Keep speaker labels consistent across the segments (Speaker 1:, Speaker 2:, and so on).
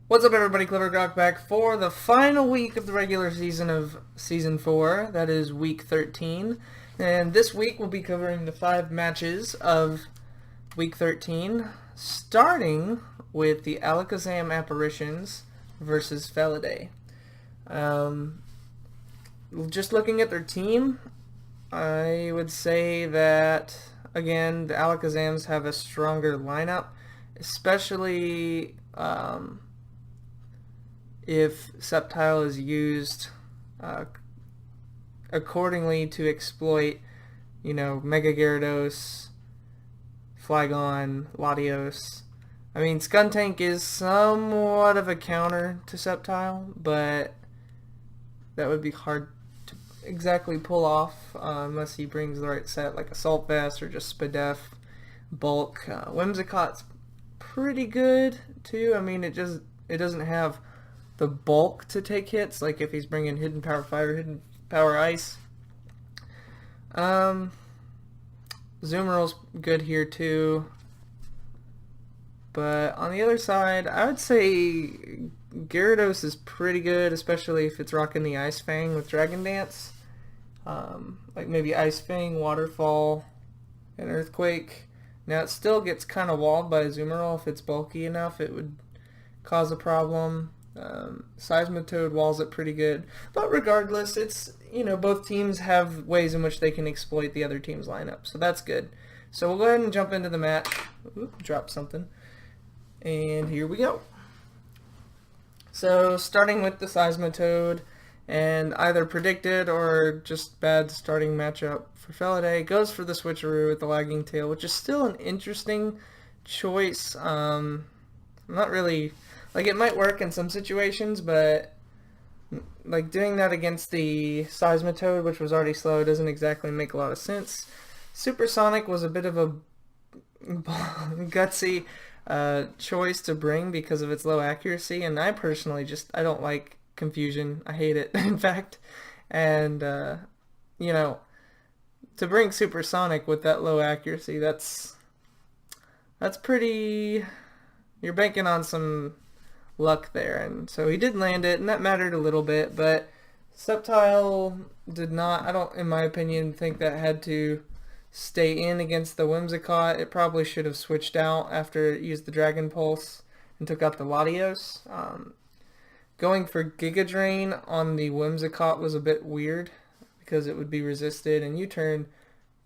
Speaker 1: What's up, everybody? KleverKrok back for the final week of the regular season of Season 4. That is Week 13. And this week we'll be covering the 5 matches of Week 13, starting with the Alakazam Apparitions versus Felidae. Just looking at their team, I would say that, again, the Alakazams have a stronger lineup, especially if Sceptile is used accordingly to exploit, Mega Gyarados, Flygon, Latios. I mean, Skuntank is somewhat of a counter to Sceptile, but that would be hard to exactly pull off unless he brings the right set, like Assault Vest or just Spadef, Bulk. Whimsicott's pretty good too. I mean, it doesn't have the bulk to take hits, like if he's bringing Hidden Power Fire, Hidden Power Ice. Zoomeral's good here too. But on the other side, I would say Gyarados is pretty good, especially if it's rocking the Ice Fang with Dragon Dance. Like maybe Ice Fang, Waterfall, and Earthquake. Now it still gets kind of walled by Azumarill. If it's bulky enough, it would cause a problem. Seismitoad walls it pretty good. But regardless, it's, both teams have ways in which they can exploit the other team's lineup. So that's good. So we'll go ahead and jump into the match. Oop, dropped something. And here we go. So starting with the Seismitoad, and either predicted or just bad starting matchup for Felidae, goes for the switcheroo with the lagging tail, which is still an interesting choice. Not really, like, it might work in some situations, but like doing that against the Seismitoad, which was already slow, doesn't exactly make a lot of sense. Supersonic was a bit of a gutsy choice to bring because of its low accuracy, and I personally I don't like confusion. I hate it, in fact. And to bring Supersonic with that low accuracy, that's pretty. You're banking on some luck there, and so he did land it, and that mattered a little bit. But Sceptile did not. I don't, in my opinion, think that had to stay in against the Whimsicott. It probably should have switched out after it used the Dragon Pulse and took out the Latios. Going for Giga Drain on the Whimsicott was a bit weird because it would be resisted, and U-Turn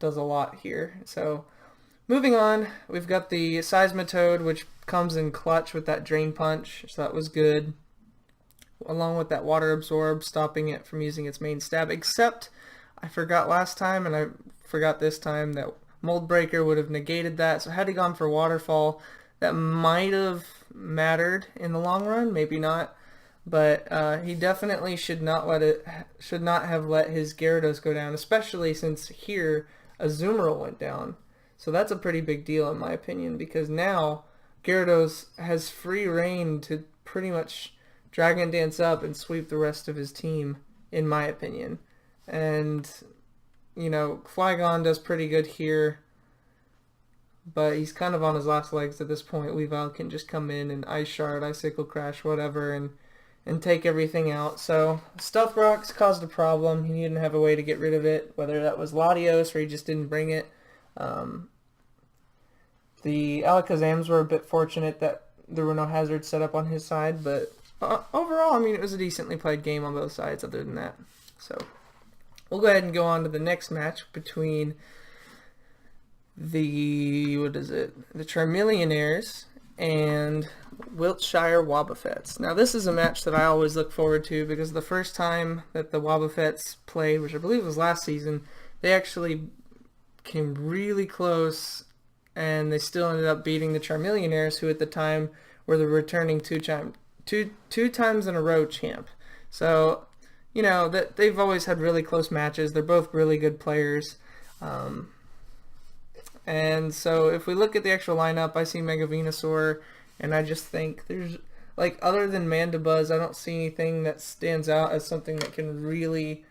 Speaker 1: does a lot here. So moving on, we've got the Seismitoad, which comes in clutch with that Drain Punch, so that was good. Along with that Water Absorb, stopping it from using its main stab, except I forgot last time, and I forgot this time, that Mold Breaker would have negated that. So had he gone for Waterfall, that might have mattered in the long run, maybe not. But he definitely should not have let his Gyarados go down, especially since here Azumarill went down. So that's a pretty big deal in my opinion, because now Gyarados has free reign to pretty much Dragon Dance up and sweep the rest of his team, in my opinion. And Flygon does pretty good here, but he's kind of on his last legs at this point. Weavile can just come in and Ice Shard, Icicle Crash, whatever, and take everything out. So Stealth Rocks caused a problem. He didn't have a way to get rid of it, whether that was Latios or he just didn't bring it. The Alakazams were a bit fortunate that there were no hazards set up on his side, but overall, I mean, it was a decently played game on both sides other than that. So we'll go ahead and go on to the next match between the Charmeleonaires and Wiltshire Wobbuffets. Now this is a match that I always look forward to because the first time that the Wobbuffets played, which I believe was last season, they actually came really close, and they still ended up beating the Charmeleonaires, who at the time were the returning two times in a row champ. So that they've always had really close matches. They're both really good players. And so if we look at the actual lineup, I see Mega Venusaur, and I just think there's, like, other than Mandibuzz, I don't see anything that stands out as something that can really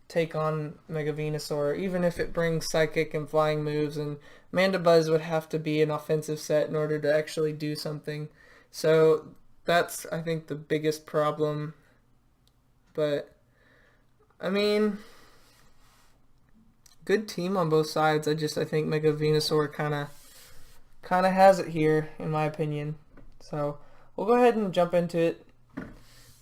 Speaker 1: take on Mega Venusaur, even if it brings Psychic and Flying moves, and Mandibuzz would have to be an offensive set in order to actually do something. So That's, I think, the biggest problem. But, I mean, good team on both sides. I think Mega Venusaur kind of has it here, in my opinion. So we'll go ahead and jump into it.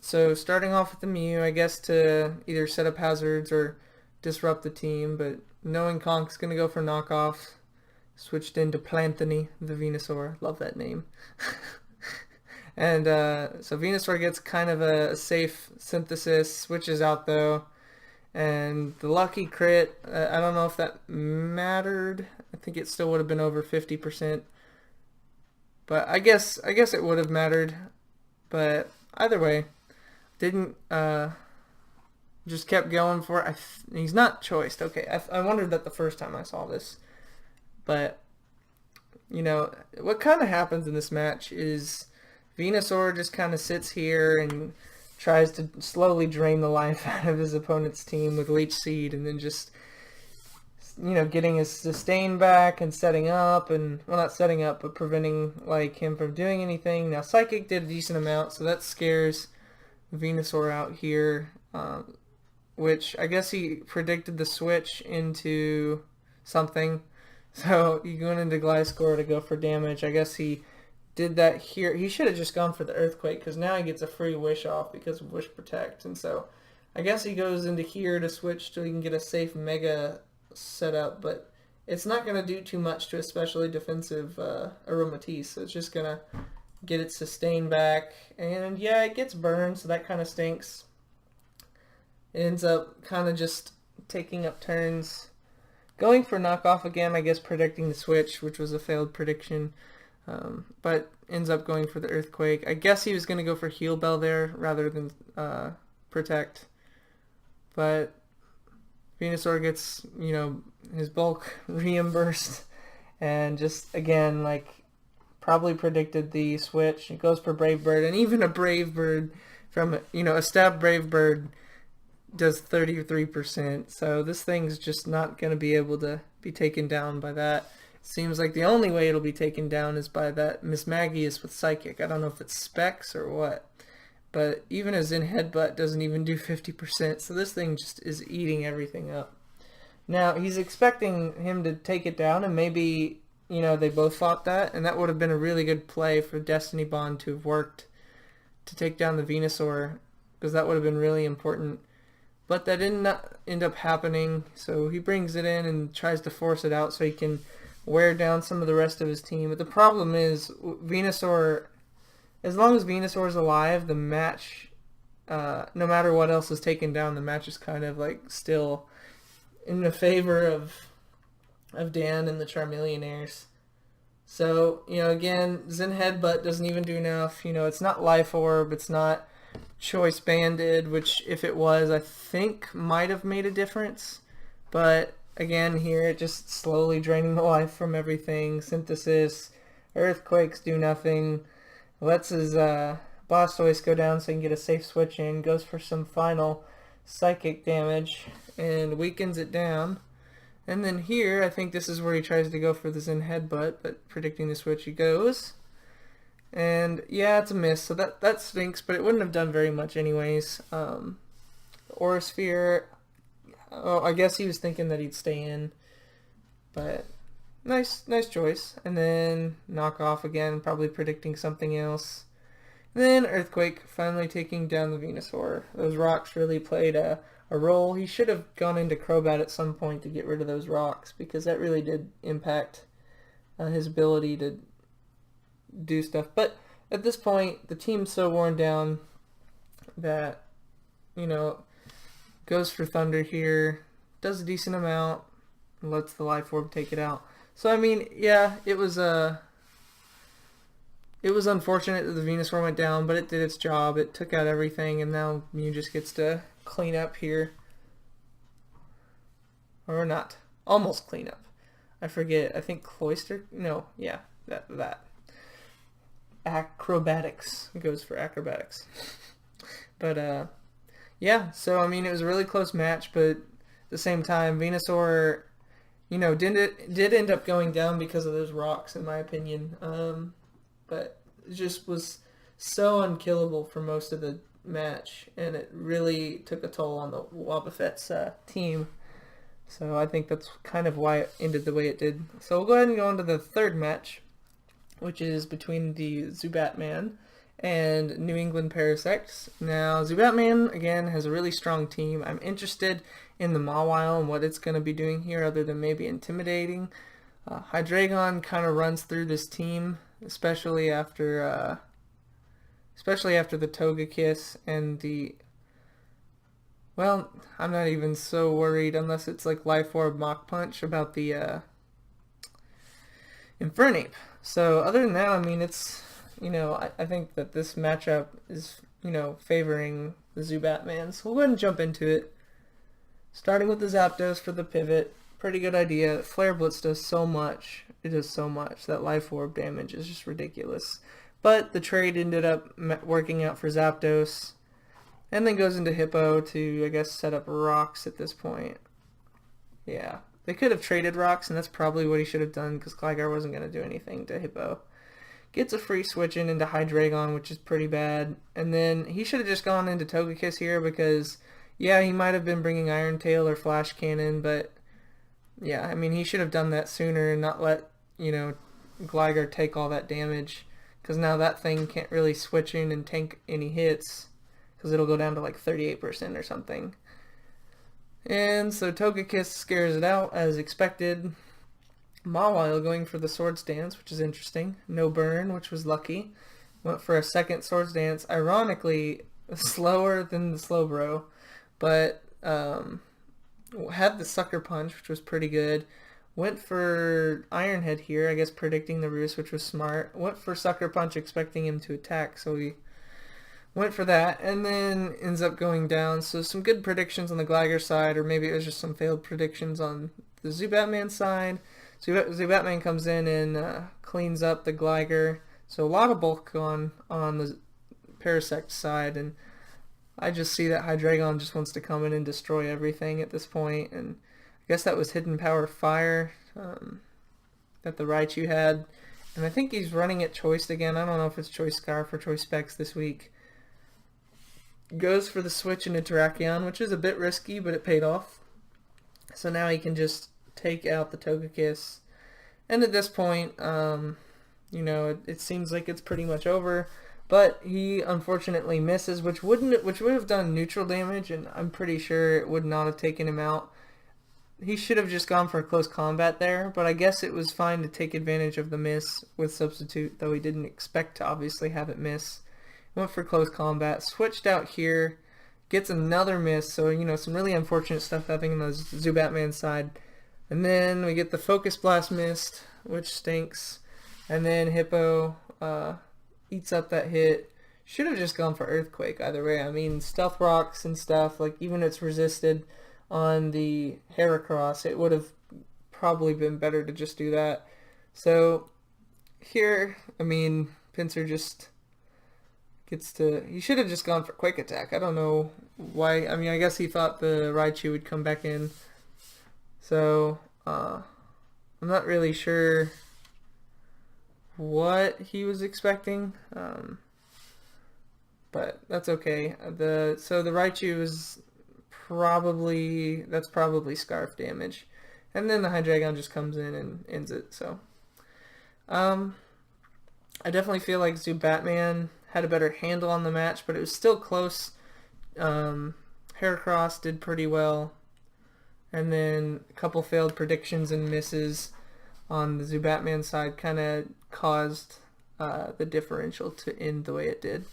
Speaker 1: So starting off with the Mew, I guess to either set up hazards or disrupt the team, but knowing Conk's going to go for knockoff, switched into Planthony, the Venusaur. Love that name. And so Venusaur gets kind of a safe synthesis, switches out though, and the lucky crit, I don't know if that mattered. I think it still would have been over 50%. But I guess it would have mattered. But either way, didn't just kept going for it. He's not choiced. Okay, I wondered that the first time I saw this. But you know what kind of happens in this match is Venusaur just kind of sits here and tries to slowly drain the life out of his opponent's team with Leech Seed, and then just, you know, getting his sustain back and setting up, and, well, not setting up, but preventing, like, him from doing anything. Now, Psychic did a decent amount, so that scares Venusaur out here, which I guess he predicted the switch into something. So, you going into Gliscor to go for damage. I guess he did that here. He should have just gone for the Earthquake, because now he gets a free Wish off because of Wish Protect. And so I guess he goes into here to switch so he can get a safe Mega setup, but it's not going to do too much to especially defensive Aromatisse. So it's just going to get its sustain back. And yeah, it gets burned, so that kind of stinks. It ends up kind of just taking up turns. Going for knockoff again, I guess predicting the switch, which was a failed prediction. But ends up going for the Earthquake. I guess he was going to go for Heal Bell there rather than Protect. But Venusaur gets, you know, his bulk reimbursed. And just, again, like, probably predicted the switch. It goes for Brave Bird. And even a Brave Bird from, you know, a Stab Brave Bird does 33%. So this thing's just not going to be able to be taken down by that. Seems like the only way it'll be taken down is by that Miss Magius with Psychic. I don't know if it's Specs or what. But even a Zen Headbutt doesn't even do 50%. So this thing just is eating everything up. Now, he's expecting him to take it down, and maybe, you know, they both thought that. And that would have been a really good play for Destiny Bond to have worked to take down the Venusaur, because that would have been really important. But that did not end up happening. So he brings it in and tries to force it out so he can wear down some of the rest of his team. But the problem is Venusaur, as long as Venusaur's alive, the match, no matter what else is taken down, the match is kind of like still in the favor of Dan and the Charmeleonaires. So, you know, again, Zen Headbutt doesn't even do enough. You know, it's not Life Orb, it's not Choice Banded, which if it was, I think might have made a difference. But again, here, it just slowly draining the life from everything. Synthesis, Earthquakes do nothing. Lets his Blastoise go down so he can get a safe switch in. Goes for some final Psychic damage and weakens it down. And then here, I think this is where he tries to go for the Zen Headbutt, but predicting the switch, he goes. And yeah, it's a miss, so that stinks, but it wouldn't have done very much anyways. Aura Sphere, oh, I guess he was thinking that he'd stay in, but nice choice. And then knock off again, probably predicting something else. And then Earthquake, finally taking down the Venusaur. Those rocks really played a role. He should have gone into Crobat at some point to get rid of those rocks, because that really did impact his ability to do stuff. But at this point, the team's so worn down that, you know, goes for Thunder here, does a decent amount, and lets the Life Orb take it out. So I mean, yeah, it was unfortunate that the Venusaur went down, but it did its job. It took out everything, and now Mew just gets to clean up here. Or not. Almost clean up. I forget. I think Cloyster? No, yeah, that. Acrobatics. It goes for acrobatics. But, yeah, so, I mean, it was a really close match, but at the same time, Venusaur, you know, did end up going down because of those rocks, in my opinion. But it just was so unkillable for most of the match, and it really took a toll on the Wobbuffet's team. So I think that's kind of why it ended the way it did. So we'll go ahead and go on to the third match, which is between the Zubatman and New England Parasects. Now, Zubatman, again, has a really strong team. I'm interested in the Mawile and what it's going to be doing here other than maybe intimidating. Hydreigon kind of runs through this team, especially after the Togekiss and the... Well, I'm not even so worried unless it's like Life Orb Mach Punch about the Infernape. So other than that, I mean, it's, I think that this matchup is, favoring the Zubatman. So we'll go ahead and jump into it. Starting with the Zapdos for the pivot. Pretty good idea. Flare Blitz does so much. It does so much. That Life Orb damage is just ridiculous. But the trade ended up working out for Zapdos. And then goes into Hippo to, I guess, set up rocks at this point. Yeah. They could have traded rocks, and that's probably what he should have done, because Gligar wasn't going to do anything to Hippo. Gets a free switch in into Hydreigon, which is pretty bad. And then he should have just gone into Togekiss here, because, yeah, he might have been bringing Iron Tail or Flash Cannon, but, yeah, I mean, he should have done that sooner and not let, Gligar take all that damage, because now that thing can't really switch in and tank any hits, because it'll go down to like 38% or something. And so Togekiss scares it out as expected. Mawile going for the Swords Dance, which is interesting. No burn, which was lucky. Went for a second Swords Dance. Ironically, slower than the Slowbro, but had the Sucker Punch, which was pretty good. Went for Iron Head here, I guess predicting the Roost, which was smart. Went for Sucker Punch expecting him to attack, so he went for that, and then ends up going down. So some good predictions on the Gligar side, or maybe it was just some failed predictions on the Zubatman side. Zubatman comes in and cleans up the Gligar. So a lot of bulk on the Parasect side, and I just see that Hydreigon just wants to come in and destroy everything at this point. And I guess that was Hidden Power Fire that the Raichu had. And I think he's running it Choiced again. I don't know if it's Choice Scarf or Choice Specs this week. Goes for the switch into Terrakion, which is a bit risky, but it paid off. So now he can just take out the Togekiss. And at this point, it seems like it's pretty much over. But he unfortunately misses, which would have done neutral damage, and I'm pretty sure it would not have taken him out. He should have just gone for a close combat there, but I guess it was fine to take advantage of the miss with Substitute, though he didn't expect to obviously have it miss. Went for close combat, switched out here, gets another miss, so, some really unfortunate stuff happening on the Zubatman side. And then we get the Focus Blast missed, which stinks. And then Hippo eats up that hit. Should have just gone for Earthquake either way. I mean, Stealth Rocks and stuff, like even it's resisted on the Heracross, it would have probably been better to just do that. So here, I mean, Pinsir just he should have just gone for Quick Attack. I don't know why. I mean, I guess he thought the Raichu would come back in. So, I'm not really sure what he was expecting. But that's okay. So the Raichu is that's probably Scarf damage. And then the Hydreigon just comes in and ends it. So, I definitely feel like Zubatman had a better handle on the match, but it was still close. Heracross did pretty well. And then a couple failed predictions and misses on the Zubatman side kind of caused the differential to end the way it did.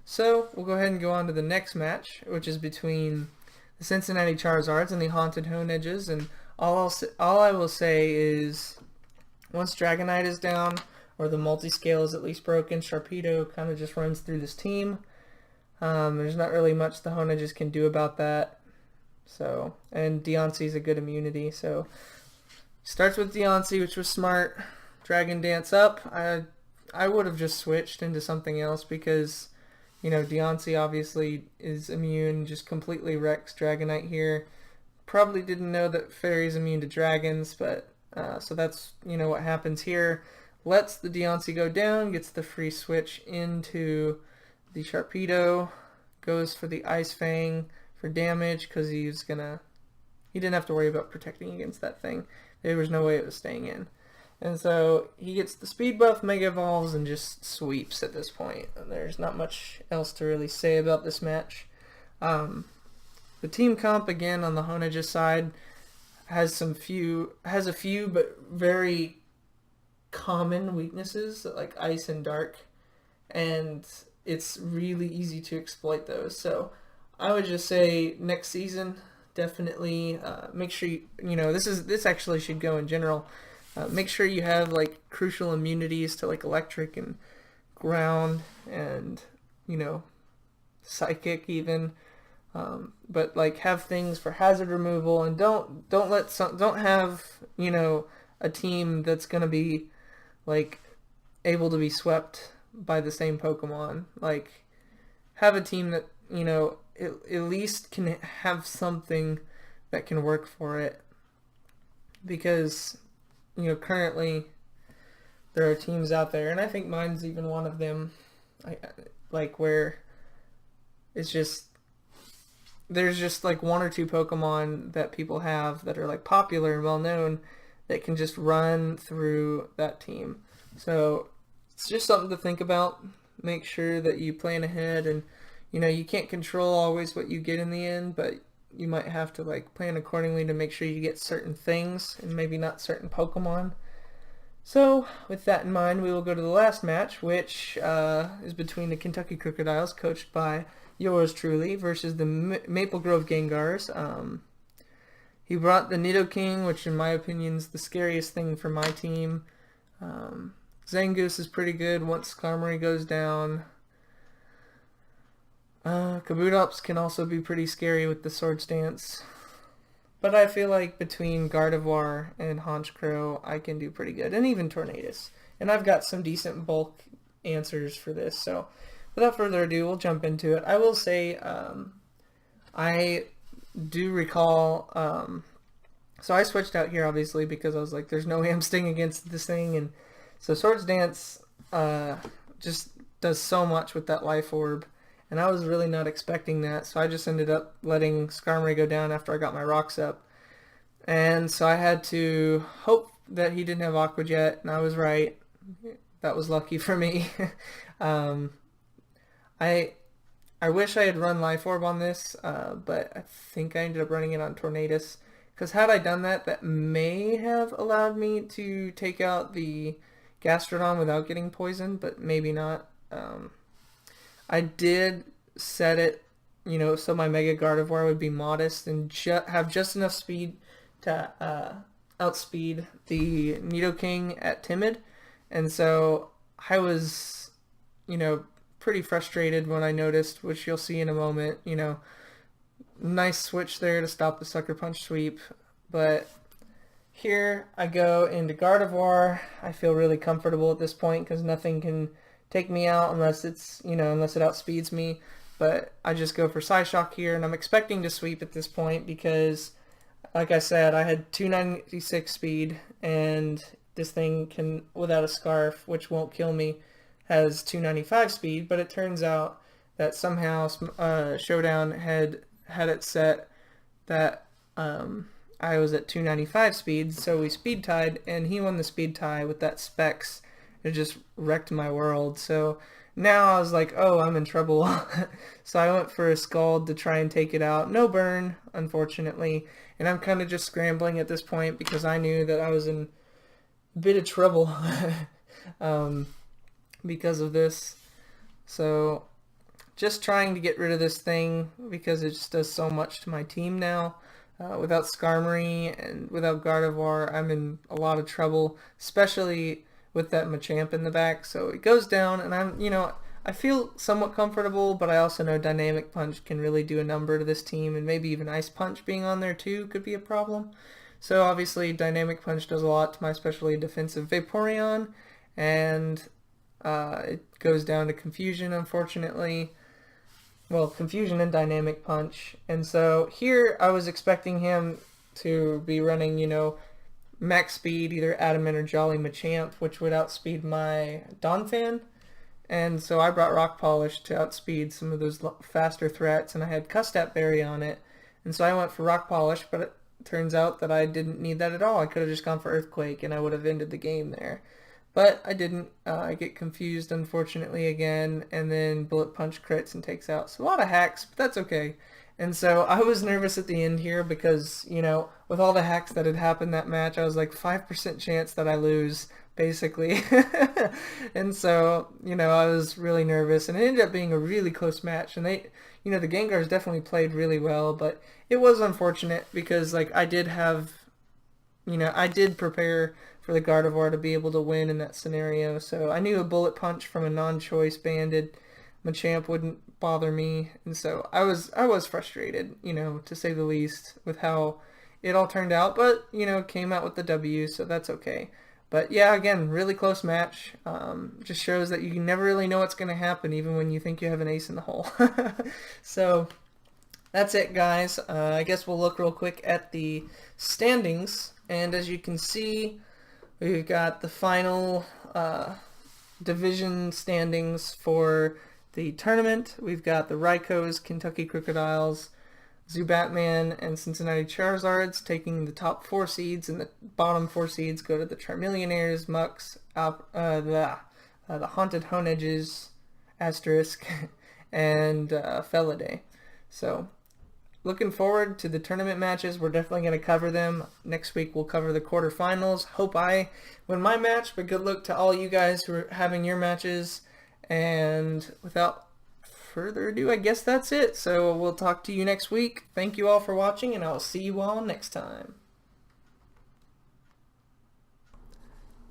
Speaker 1: So we'll go ahead and go on to the next match, which is between the Cincinnati Charizards and the Haunted Honedges. And all I will say is, once Dragonite is down, or the multi-scale is at least broken, Sharpedo kind of just runs through this team. There's not really much the Honedges can do about that. So, and Deontay's a good immunity. So, starts with Deontay, which was smart. Dragon Dance up. I would have just switched into something else because, Deontay obviously is immune, just completely wrecks Dragonite here. Probably didn't know that Fairy's immune to dragons, but so that's, what happens here. lets the Deontay go down, gets the free switch into the Sharpedo, goes for the Ice Fang for damage because he didn't have to worry about protecting against that thing. There was no way it was staying in. And so he gets the speed buff, Mega Evolves, and just sweeps at this point. And there's not much else to really say about this match. The team comp, again, on the Honedge side, has a few but very common weaknesses, like Ice and Dark. And it's really easy to exploit those. So I would just say next season, definitely make sure this actually should go in general. Make sure you have like crucial immunities to like electric and ground and psychic even, but like have things for hazard removal, and don't have a team that's gonna be like able to be swept by the same Pokemon. Like have a team that at least can have something that can work for it, because currently there are teams out there, and I think mine's even one of them, like where it's just there's just like one or two Pokemon that people have that are like popular and well known that can just run through that team. So it's just something to think about. Make sure that you plan ahead, and you can't control always what you get in the end, but you might have to like plan accordingly to make sure you get certain things and maybe not certain Pokemon. So with that in mind, we will go to the last match, which is between the Kentucky Krookodiles, coached by yours truly, versus the Maple Grove Gengars. He brought the Nidoking, which in my opinion is the scariest thing for my team. Zangoose is pretty good once Skarmory goes down. Kabutops can also be pretty scary with the Swords Dance. But I feel like between Gardevoir and Honchkrow, I can do pretty good. And even Tornadus. And I've got some decent bulk answers for this. So without further ado, we'll jump into it. I will say, I do recall, so I switched out here obviously because I was like, there's no way I'm staying against this thing. And so Swords Dance just does so much with that Life Orb. And I was really not expecting that, so I just ended up letting Skarmory go down after I got my rocks up. And so I had to hope that he didn't have Aqua Jet, and I was right. That was lucky for me. I wish I had run Life Orb on this, but I think I ended up running it on Tornadus. Because had I done that, that may have allowed me to take out the Gastrodon without getting poisoned, but maybe not. I did set it, so my Mega Gardevoir would be modest and have just enough speed to outspeed the Nidoking at Timid. And so I was, pretty frustrated when I noticed, which you'll see in a moment, nice switch there to stop the Sucker Punch sweep. But here I go into Gardevoir. I feel really comfortable at this point because nothing can take me out unless it's, unless it outspeeds me. But I just go for Psyshock here, and I'm expecting to sweep at this point because, like I said, I had 296 speed, and this thing can, without a Scarf, which won't kill me, has 295 speed. But it turns out that somehow Showdown had it set that I was at 295 speed, so we speed tied, and he won the speed tie with that Specs. It just wrecked my world. So now I was like, oh, I'm in trouble. So I went for a Scald to try and take it out. No burn, unfortunately. And I'm kind of just scrambling at this point because I knew that I was in a bit of trouble because of this. So just trying to get rid of this thing because it just does so much to my team now. Without Skarmory and without Gardevoir, I'm in a lot of trouble, especially with that Machamp in the back. So it goes down, and I feel somewhat comfortable, but I also know Dynamic Punch can really do a number to this team, and maybe even Ice Punch being on there too could be a problem. So obviously Dynamic Punch does a lot to my especially defensive Vaporeon, and it goes down to Confusion, unfortunately. Well, Confusion and Dynamic Punch. And so here I was expecting him to be running, max speed, either Adamant or Jolly Machamp, which would outspeed my Donphan. And so I brought Rock Polish to outspeed some of those faster threats, and I had Custap Berry on it. And so I went for Rock Polish, but it turns out that I didn't need that at all. I could have just gone for Earthquake, and I would have ended the game there. But I didn't. I get confused, unfortunately, again, and then Bullet Punch crits and takes out. So a lot of hacks, but that's okay. And so I was nervous at the end here because, you know, with all the hacks that had happened that match, I was like 5% chance that I lose, basically. And so, you know, I was really nervous, and it ended up being a really close match. And they, you know, the Gengars definitely played really well, but it was unfortunate because, like, I did have, you know, I did prepare for the Gardevoir to be able to win in that scenario. So I knew a Bullet Punch from a non-choice banded Machamp wouldn't bother me, and so I was frustrated, you know, to say the least, with how it all turned out. But you know, came out with the W, so that's okay. But yeah, again, really close match. Just shows that you never really know what's going to happen, even when you think you have an ace in the hole. So that's it, guys. I guess we'll look real quick at the standings, and as you can see, we've got the final division standings for the tournament. We've got the Raikos, Kentucky Krookodiles, Zubatman, and Cincinnati Charizards taking the top 4 seeds, and the bottom 4 seeds go to the Charmillionaires, Mucks, the Haunted Honedges, Asterisk, and Felidae. So, looking forward to the tournament matches. We're definitely going to cover them. Next week we'll cover the quarterfinals. Hope I win my match, but good luck to all you guys who are having your matches. And without further ado, I guess that's it. So we'll talk to you next week. Thank you all for watching, and I'll see you all next time.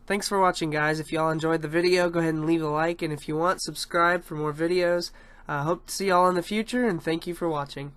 Speaker 1: Thanks for watching, guys. If y'all enjoyed the video, go ahead and leave a like, and if you want, subscribe for more videos. Hope to see y'all in the future, and thank you for watching.